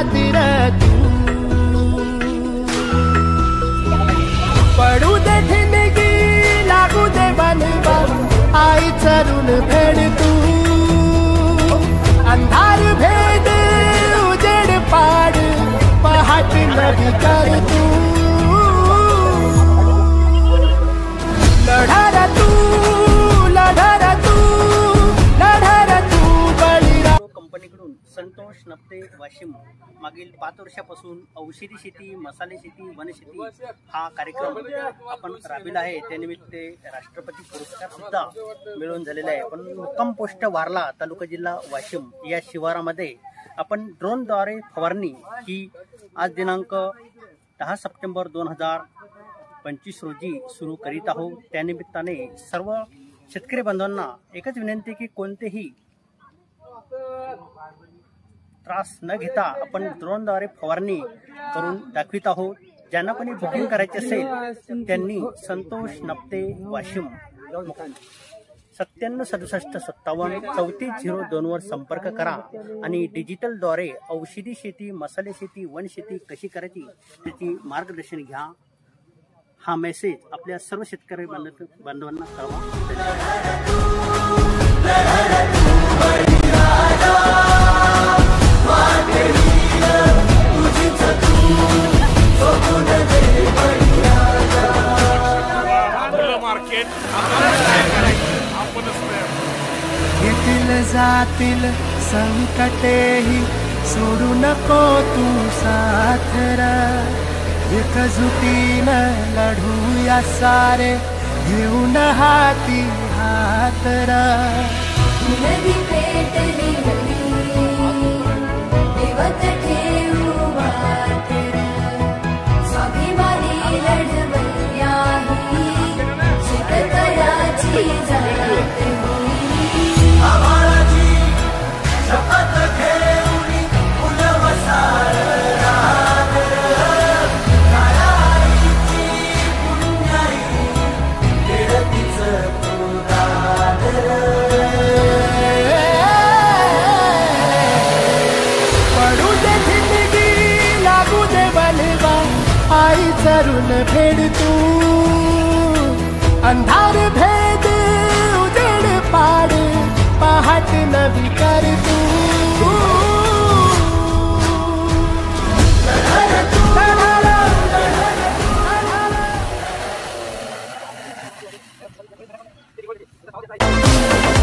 खातिर तू पडू दे ठिणगी लागू दे बनवा आई चरून फेड तू अंधार भेद उजेड पाड पहाट नवी कर तू लढार तू कंपनीकडून संतोष नप्ते वाशिम मागील 5 वर्षापासून औषधी शेती, मसाले शेती, वनशेती हा कार्यक्रम आपण राबविला आहे। त्यानिमित्त राष्ट्रपती पुरस्कार सुद्धा मिळवून झालेला आहे। पण मुक्काम पोस्ट वारला तालुका जिल्हा वाशिम या शिवारामध्ये आपण ड्रोनद्वारे फवारणी ही आज दिनांक 10 सप्टेंबर 2025 रोजी सुरू करीत आहोत। त्यानिमित्ताने सर्व शेतकरी बांधवांना एकच विनंती की कोणतेही त्रास न घेता आपण ड्रोनद्वारे फवारणी करून दाखवित आहोत। ज्यांना कोणी बुकिंग करायचे असेल त्यांनी संतोष नप्ते वाशिम 976757 वर संपर्क करा आणि डिजिटलद्वारे औषधी शेती, मसाले शेती, वनशेती कशी करायची त्याची मार्गदर्शन घ्या। हा मेसेज आपल्या सर्व शेतकरी बांधवांना कळवा। येतील जातील संकटेही सोडू नको तू साथ रे एकजुटीनं लढूया सारे घेऊन हाती हात रे नदी पेटली देवत ठेवू वाट स्वाभिमानी लढवल्याही शेतकऱ्याची जात होई आम्हालाची शपथ घेऊन उलवसार काळाईची पुण्याई खेळतीच आई चरून फेड तू अंधार भेद उजेड पाड पहाट नवी कर तू Thank you.